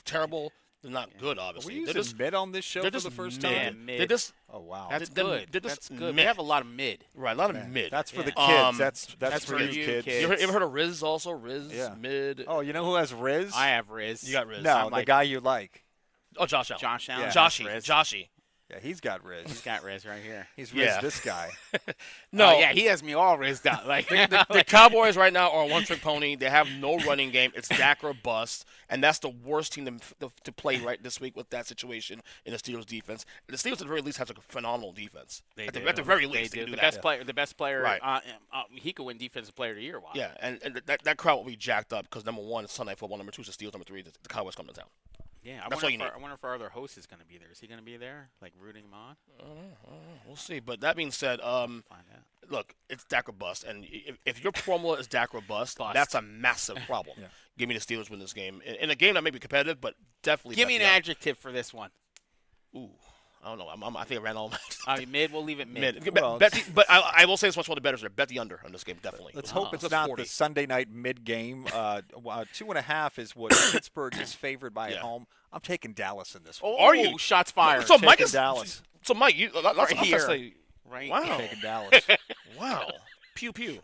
terrible. They're not good, Are obviously. we they're using just mid on this show they're for just the first mid. time? Mid. They're just Oh, wow. That's They're- good. they're That's just good. mid. They have a lot of mid. right. A lot of mid. That's for the Yeah. kids. That's for you kids. You ever heard of Riz also? Riz, Yeah. mid. Oh, you know who has Riz? I have Riz. You got Riz. No, I'm the like- guy you like. Oh, Josh Allen. Josh Allen. Yeah. Joshy. Riz. Joshy. Yeah, he's got Riz. He's got Riz right here. He's Riz Yeah. this guy. No. Oh, yeah, he has me all rizzed up. The Cowboys right now are a one-trick pony. They have no running game. It's Dak or bust, and that's the worst team to play right this week with that situation in the Steelers' defense. The Steelers, at the very least, has a phenomenal defense. At the very least, they do. can The do best that. player. The best player. Right. He could win Defensive Player of the Year. Wow. Yeah, and that crowd will be jacked up because number one, it's Sunday football. Number two, is the Steelers. Number three, the Cowboys come to town. Yeah. That's all you need. I wonder if our other host is going to be there. Is he going to be there, rooting him on? We'll see. But that being said, Find out. look, it's Dak or bust, and if your formula is Dak or bust, Bust. that's a massive problem. Yeah. Give me the Steelers win this game in a game that may be competitive, but definitely. Give me an bet the adjective for this one. Ooh, I don't know. I think I ran all. Mid. We'll leave it mid. Mid. Well, But I will say this much for the bettors there. Bet the under on this game, definitely. Let's hope it's Plus not 40. the Sunday night mid game. 2.5 is what Pittsburgh is favored by at Yeah. home. I'm taking Dallas in this one. Oh, Are you? shots fired? So Mike Taking is Dallas. So Mike, you that's Right I'm here. say, Right. Wow. Taking Dallas. wow, pew pew.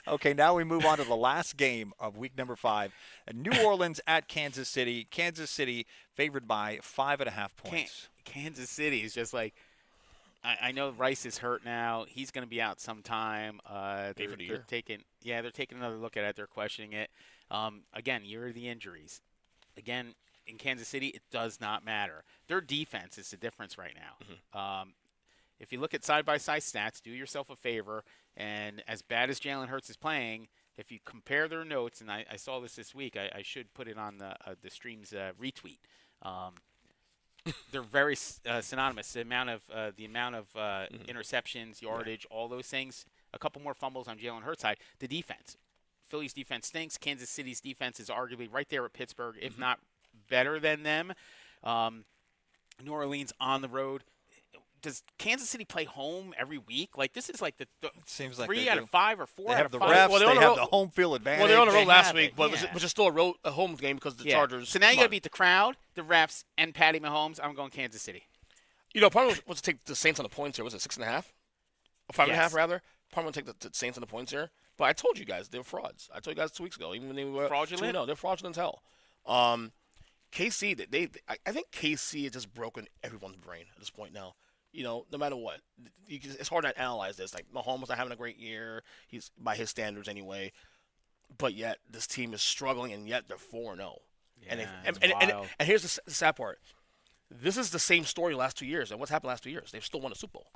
Okay, now we move on to the last game of week number 5. New Orleans at Kansas City. Kansas City favored by 5.5 points. Kansas City is just I know Rice is hurt now. He's going to be out sometime. Maybe for the year. They're taking another look at it. They're questioning it. Again, year of the injuries. Again, in Kansas City, it does not matter. Their defense is the difference right now. If you look at side-by-side stats, do yourself a favor. And as bad as Jalen Hurts is playing, if you compare their notes, and I saw this week, I should put it on the stream's retweet. They're very synonymous. The amount of interceptions, yardage, all those things. A couple more fumbles on Jalen Hurts' side. The defense. Philly's defense stinks. Kansas City's defense is arguably right there at Pittsburgh, if not better than them. New Orleans on the road. Does Kansas City play home every week? This is the It seems like 3 they out do. of 5 or 4 They out have of the 5. refs. Well, They they're on the have road- the home field advantage. Well, they're on the They road last have week, it, but yeah. which is still a home game because the Yeah. Chargers. So now you come got to on. beat the crowd, the refs, and Patty Mahomes. I'm going Kansas City. Probably was to take the Saints on the points here. Was it 6.5? Or 5.5 Yes. rather? Probably want to take the Saints on the points here. But I told you guys they're frauds. I told you guys 2 weeks ago. Even when they were Fraudulent? 2-0, they're fraudulent as hell. KC, I think KC has just broken everyone's brain at this point now. No matter what, it's hard to analyze this. Mahomes not having a great year. He's by his standards anyway. But yet this team is struggling, and yet they're 4-0. And, Yeah, and, it's and, and, wild. and here's the sad part. This is the same story last 2 years. And what's happened last 2 years? They've still won a Super Bowl.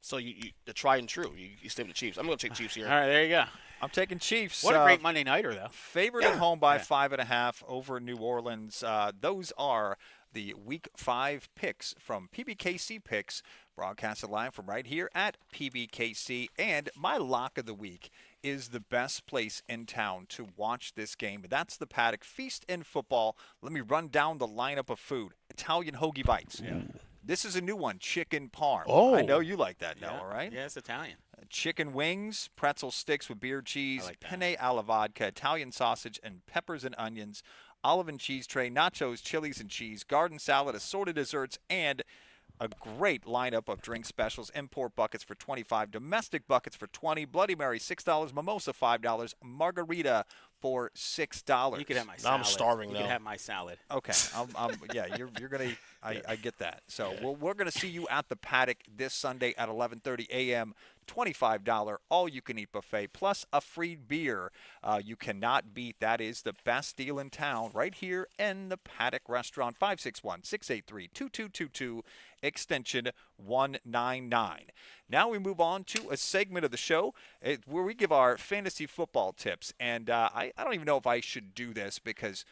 So the tried and true. You stay with the Chiefs. I'm going to take Chiefs All here. right, there you go. I'm taking Chiefs. What a great Monday nighter, though. Favored at home by Yeah. 5.5 over New Orleans. Those are the Week 5 picks from Pbkc Picks, broadcasted live from right here at Pbkc. And my lock of the week is the best place in town to watch this game. That's the Paddock Feast in Football. Let me run down the lineup of food. Italian hoagie bites. Yeah. This is a new one, chicken parm. Oh. I know you like that, Noah, right? Yeah, it's Italian. Chicken wings, pretzel sticks with beer cheese, like that. penne alla vodka, Italian sausage, and peppers and onions, olive and cheese tray, nachos, chilies and cheese, garden salad, assorted desserts, and a great lineup of drink specials. Import buckets for $25, domestic buckets for $20, Bloody Mary $6, mimosa $5, margarita for $6. You could have my Now salad. I'm starving You now. could have my salad. Okay, yeah, you're gonna. I get that. So we're gonna see you at the Paddock this Sunday at 11:30 a.m. $25 all-you-can-eat buffet plus a free beer. You cannot beat. That is the best deal in town right here in the Paddock Restaurant. 561-683-2222 extension 199. Now we move on to a segment of the show where we give our fantasy football tips. And I don't even know if I should do this because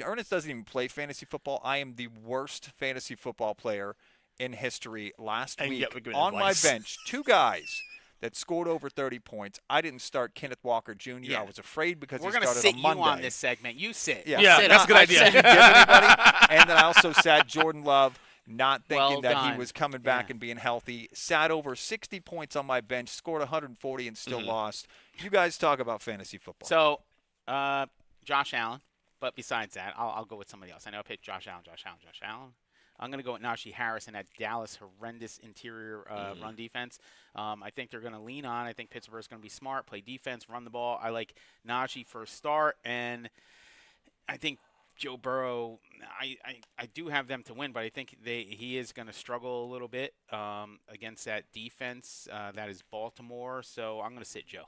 Ernest doesn't even play fantasy football. I am the worst fantasy football player in history. Last And week yet we're giving on advice. my bench, two guys that scored over 30 points. I didn't start Kenneth Walker Jr. Yeah. I was afraid because We're he going to started sit on you Monday. on this segment. You sit. Yeah, Yeah, Sit that's a up. good I idea. didn't give anybody, and then I also sat Jordan Love, not thinking Well that done. he was coming back Yeah. and being healthy. Sat over 60 points on my bench, scored 140, and still Mm-hmm. lost. You guys talk about fantasy football. So, Josh Allen. But besides that, I'll go with somebody else. I know I picked Josh Allen. I'm going to go with Najee Harris and that Dallas horrendous interior run defense. I think they're going to lean on. I think Pittsburgh's going to be smart, play defense, run the ball. I like Najee for a start, and I think Joe Burrow, I do have them to win, but I think he is going to struggle a little bit against that defense that is Baltimore. So I'm going to sit Joe,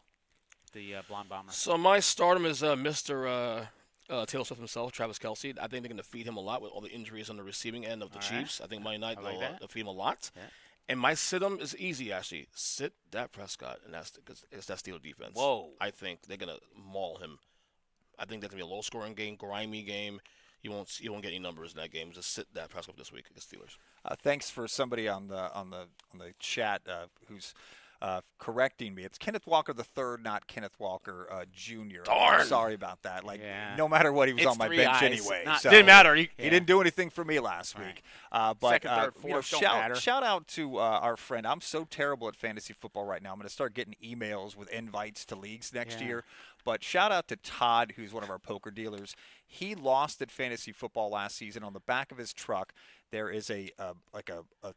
the blonde bomber. So my stardom is Mr. Taylor Swift himself, Travis Kelce. I think they're going to feed him a lot with all the injuries on the receiving end of the All right. Chiefs. I think Monday night I like that. they'll feed him a lot. Yeah. And my sit-em is easy, actually. Sit Dak Prescott, and that's because it's that Steelers defense. Whoa. I think they're going to maul him. I think that's going to be a low-scoring game, grimy game. You won't get any numbers in that game. Just sit Dak Prescott this week against Steelers. Thanks for somebody on the chat who's correcting me. It's Kenneth Walker III, not Kenneth Walker Jr. Darn. Sorry about that. Like, Yeah. no matter what, he was It's on my 3 bench eyes, anyway. not- So Didn't matter. He didn't do anything for me last Right. week. But Second, third, fourth, don't matter. shout out to our friend. I'm so terrible at fantasy football right now. I'm going to start getting emails with invites to leagues next Yeah. year. But shout out to Todd, who's one of our poker dealers. He lost at fantasy football last season. On the back of his truck, there is a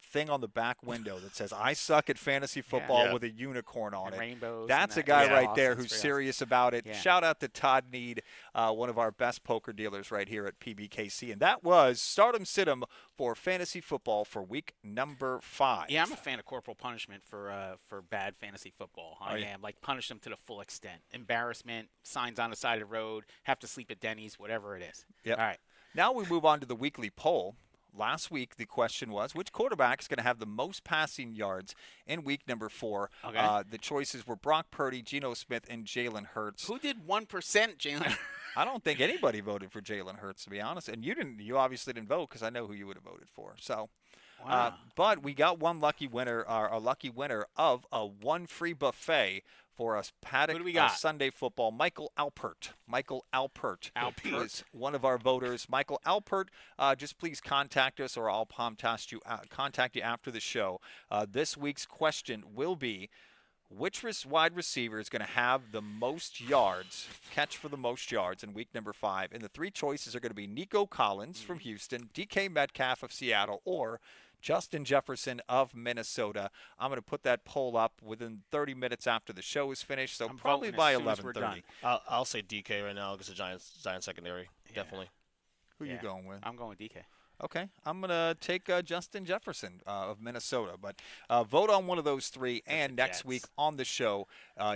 thing on the back window that says "I suck at fantasy football" Yeah. with a unicorn on And it. rainbows. That's a and guy that. right Yeah. there Awesome. who's It's serious about it. Yeah. Shout out to Todd Need, one of our best poker dealers right here at Pbkc. And that was Stardom Situm for fantasy football for week number 5. Yeah, I'm a fan of corporal punishment for bad fantasy football. I you? am. Like, punish them to the full extent. Embarrassment, signs on the side of the road, have to sleep at Denny's, whatever it is. Yep. All right. Now we move on to the weekly poll. Last week, the question was, which quarterback is going to have the most passing yards in week number 4? Okay. The choices were Brock Purdy, Geno Smith, and Jalen Hurts. Who did 1%, Jalen? I don't think anybody voted for Jalen Hurts, to be honest. And you didn't. You obviously didn't vote because I know who you would have voted for. So, Wow. but we got one lucky winner, a lucky winner of a one free buffet for us Paddock Who do we got? Sunday football. Michael Alpert. Alpert. is one of our voters. Michael Alpert, just please contact us, or I'll contact you after the show. This week's question will be, which wide receiver is going to have the most yards, catch for the most yards in week number 5? And the 3 choices are going to be Nico Collins from Houston, DK Metcalf of Seattle, or Justin Jefferson of Minnesota. I'm going to put that poll up within 30 minutes after the show is finished, so I'm probably voting by as soon as we're 11:30. done. I'll say DK right now because the Giants secondary. Definitely. Who Yeah. you going with? I'm going DK. Okay, I'm going to take Justin Jefferson of Minnesota. But vote on one of those three, and the next week Jets. on the show,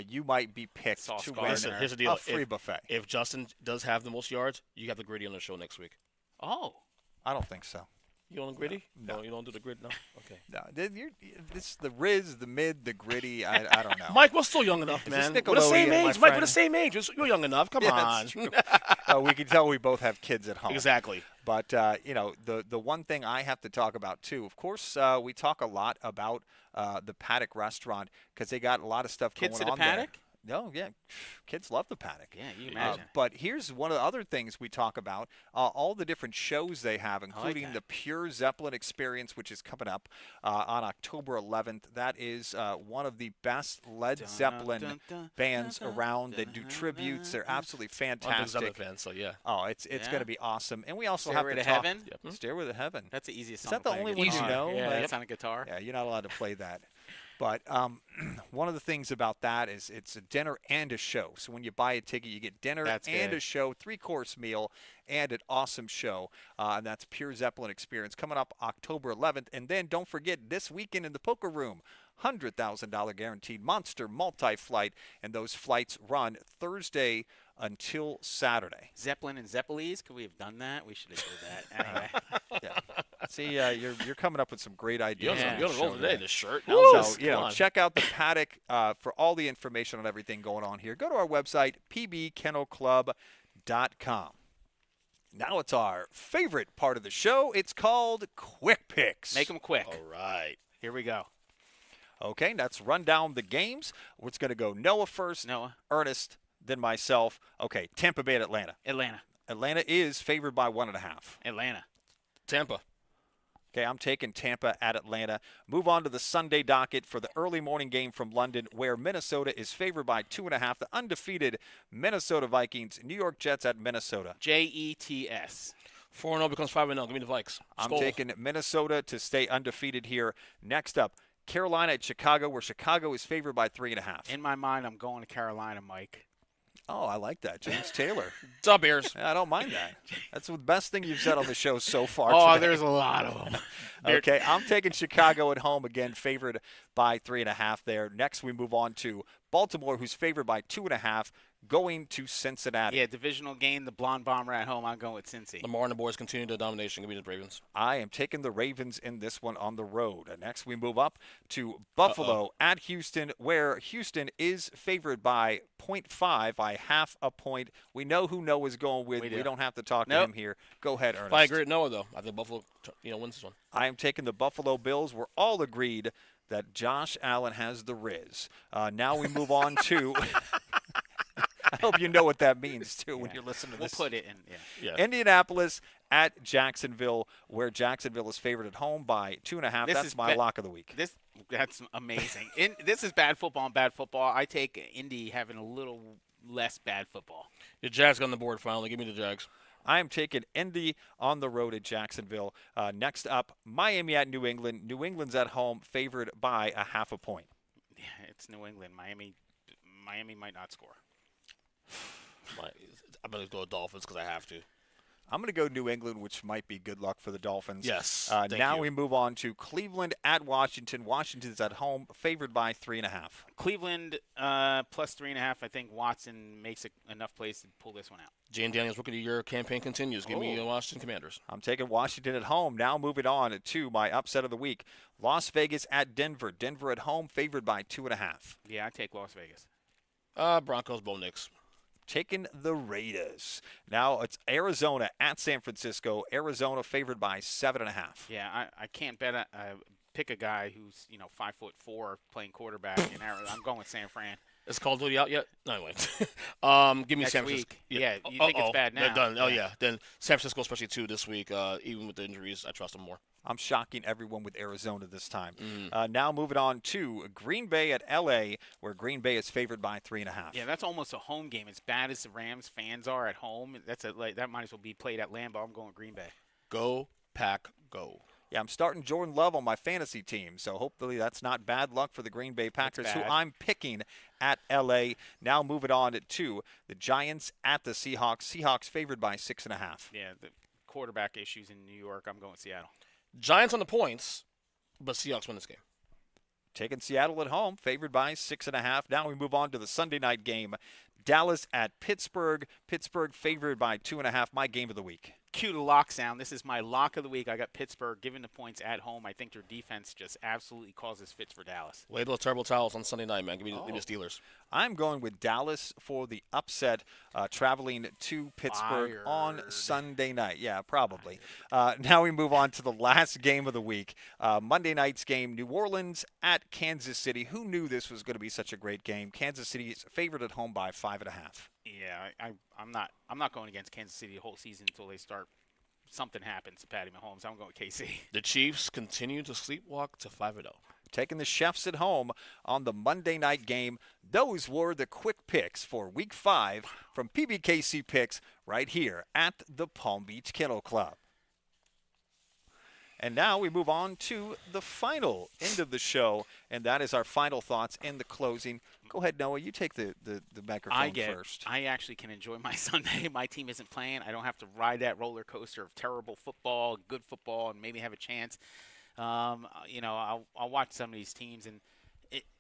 you might be picked Sauce to Gardner. win Listen, here's the a deal. free buffet. If Justin does have the most yards, you have the gritty on the show next week. Oh. I don't think so. You on the gritty? No. You don't do the grid? No? Okay. No, this the Riz, the mid, the gritty. I don't know. Mike, we're still young enough, Is man. this We're the same Nickelodeon, my age. Mike, we're friend? the same age. You're young enough. Come Yeah, on. that's true. We can tell we both have kids at home. Exactly. But the one thing I have to talk about too. Of course, we talk a lot about the Paddock restaurant because they got a lot of stuff Kids going to on the Paddock? there. No, yeah, kids love the Paddock. Yeah, you imagine. But here's one of the other things we talk about: all the different shows they have, including the Pure Zeppelin Experience, which is coming up on October 11th. That is one of the best Led Zeppelin bands around. They do tributes. They're absolutely I'm a fantastic. Zeppelin fan, so yeah. Oh, it's Yeah. going to be awesome. And we also Stairway have to to talk. Heaven? Yep. Stairway to Heaven. That's the easiest Is song that the to play only on one you guitar. know? Yeah, Like- it's on a guitar. Yeah, you're not allowed to play that. But one of the things about that is it's a dinner and a show. So when you buy a ticket, you get dinner That's and good. a show, 3-course meal, and an awesome show. And that's Pure Zeppelin Experience coming up October 11th. And then don't forget this weekend in the Poker Room, $100,000 guaranteed monster multi-flight. And those flights run Thursday until Saturday. Zeppelin and Zeppelins, could we have done that? We should have done that. Anyway. Yeah. See, you're coming up with some great ideas. You're on on the the roll show today. The shirt. So, Come on. check out the Paddock for all the information on everything going on here. Go to our website, pbkennelclub.com. Now it's our favorite part of the show. It's called Quick Picks. Make them quick. All right. Here we go. Okay, let's run down the games. We're going to go Noah first, Noah. Ernest, then myself. Okay, Tampa Bay at Atlanta. Atlanta. Atlanta is favored by 1.5. Atlanta. Tampa. Okay, I'm taking Tampa at Atlanta. Move on to the Sunday docket for the early morning game from London, where Minnesota is favored by 2.5. The undefeated Minnesota Vikings, New York Jets at Minnesota. Jets. 4-0 becomes 5-0. Give me the Vikes. I'm Skol. taking Minnesota to stay undefeated here. Next up, Carolina at Chicago, where Chicago is favored by 3.5. In my mind, I'm going to Carolina, Mike. Oh, I like that. James Taylor. What's up, Bears? Yeah, I don't mind that. That's the best thing you've said on the show so far Oh, today. there's a lot of them. Okay, I'm taking Chicago at home again, favored by 3.5 there. Next, we move on to Baltimore, who's favored by 2.5, going to Cincinnati. Yeah, divisional game, the blonde bomber at home. I'm going with Cincy. Lamar and the boys continue the domination. Give me the Ravens. I am taking the Ravens in this one on the road. Next, we move up to Buffalo at Houston, where Houston is favored by 0.5, by half a point. We know who Noah's going with. We We do. don't have to talk to Nope. him here. Go ahead, Ernest. I agree with Noah, though. I think Buffalo wins this one. I am taking the Buffalo Bills. We're all agreed that Josh Allen has the Riz. Now we move on to I hope you know what that means, too, when Yeah. you're listening to We'll this. put it in. Yeah. Yeah. Indianapolis at Jacksonville, where Jacksonville is favored at home by 2.5. This That's is my lock of the week. That's amazing. This is bad football and bad football. I take Indy having a little less bad football. The Jags got on the board finally. Give me the Jags. I am taking Indy on the road at Jacksonville. Next up, Miami at New England. New England's at home, favored by a half a point. Yeah, it's New England. Miami might not score. I'm going to go with Dolphins because I have to. I'm going to go New England, which might be good luck for the Dolphins. Yes. Now thank we you. move on to Cleveland at Washington. Washington's at home, favored by 3.5. Cleveland plus 3.5. I think Watson makes enough plays to pull this one out. Jane Daniels Rookie of the Year campaign continues. Give me the Washington Commanders. I'm taking Washington at home. Now moving on to my upset of the week. Las Vegas at Denver. Denver at home, favored by 2.5. Yeah, I take Las Vegas. Broncos, Bo Nix. Taking the Raiders. Now it's Arizona at San Francisco. Arizona favored by 7.5. Yeah, I can't bet. Pick a guy who's 5'4" playing quarterback in Arizona. I'm going with San Fran. Is Call of Duty out yet? No, anyway. Give me Next San week. Francisco. Yeah, you think it's bad They're now. done. Oh, Yeah. yeah. Then San Francisco, especially, too, this week. Even with the injuries, I trust them more. I'm shocking everyone with Arizona this time. Mm. Now moving on to Green Bay at LA, where Green Bay is favored by 3.5. Yeah, that's almost a home game. As bad as the Rams fans are at home, that might as well be played at Lambeau. I'm going Green Bay. Go, Pack, go. Yeah, I'm starting Jordan Love on my fantasy team, so hopefully that's not bad luck for the Green Bay Packers, who bad. I'm picking at LA. Now moving on to the Giants at the Seahawks. Seahawks favored by 6.5. Yeah, the quarterback issues in New York. I'm going Seattle. Giants on the points, but Seahawks win this game. Taking Seattle at home, favored by 6.5. Now we move on to the Sunday night game. Dallas at Pittsburgh. Pittsburgh favored by 2.5. My game of the week. Cue the lock sound. This is my lock of the week. I got Pittsburgh giving the points at home. I think their defense just absolutely causes fits for Dallas. Way those terrible towels on Sunday night, man. Give me the Steelers. I'm going with Dallas for the upset, traveling to Pittsburgh on Sunday night. Yeah, probably. Now we move on to the last game of the week. Monday night's game, New Orleans at Kansas City. Who knew this was going to be such a great game? Kansas City is favored at home by 5.5. Yeah, I'm not going against Kansas City the whole season until they start. Something happens to Patty Mahomes. I'm going with KC. The Chiefs continue to sleepwalk to 5-0. Taking the Chefs at home on the Monday night game. Those were the quick picks for Week 5 from Pbkc Picks right here at the Palm Beach Kennel Club. And now we move on to the final end of the show, and that is our final thoughts in the closing. Go ahead, Noah. You take the microphone first. I actually can enjoy my Sunday. My team isn't playing. I don't have to ride that roller coaster of terrible football, good football, and maybe have a chance. I'll watch some of these teams, and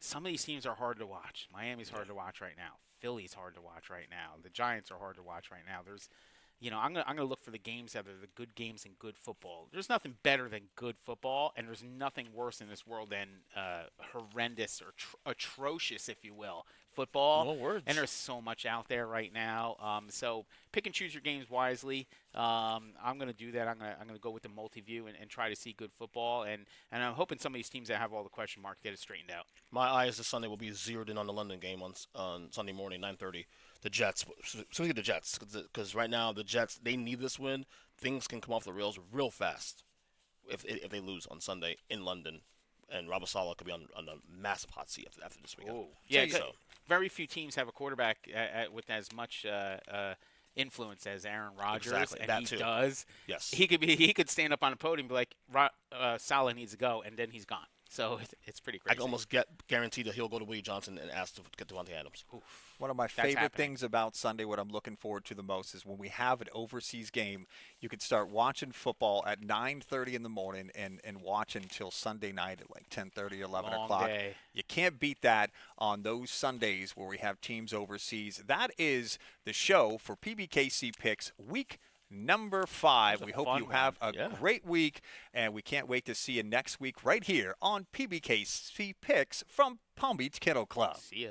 some of these teams are hard to watch. Miami's hard to watch right now. Philly's hard to watch right now. The Giants are hard to watch right now. I'm gonna look for the games that are the good games and good football. There's nothing better than good football, and there's nothing worse in this world than horrendous or atrocious, if you will, football. No words. And there's so much out there right now. So pick and choose your games wisely. I'm gonna do that. I'm gonna go with the multi-view and try to see good football. And I'm hoping some of these teams that have all the question marks get it straightened out. My eyes this Sunday will be zeroed in on the London game on Sunday morning, 9:30. The Jets, specifically the Jets, because right now the Jets, they need this win. Things can come off the rails real fast if they lose on Sunday in London, and Robert Saleh could be on a massive hot seat after this weekend. Ooh. Yeah, so very few teams have a quarterback with as much influence as Aaron Rodgers, Exactly, and that he too. does. Yes. He could stand up on a podium and be like, Saleh needs to go, and then he's gone. So it's pretty I crazy. can almost guarantee that he'll go to Willie Johnson and ask to get Devontae Adams. Oof. One of my That's favorite happening. things about Sunday, what I'm looking forward to the most, is when we have an overseas game, you can start watching football at 9:30 in the morning and watch until Sunday night at like 10:30, 11 Long o'clock. day. You can't beat that on those Sundays where we have teams overseas. That is the show for Pbkc Picks Week number 5. We hope you have a great week, and we can't wait to see you next week right here on Pbkc Picks from Palm Beach Kennel Club. See ya.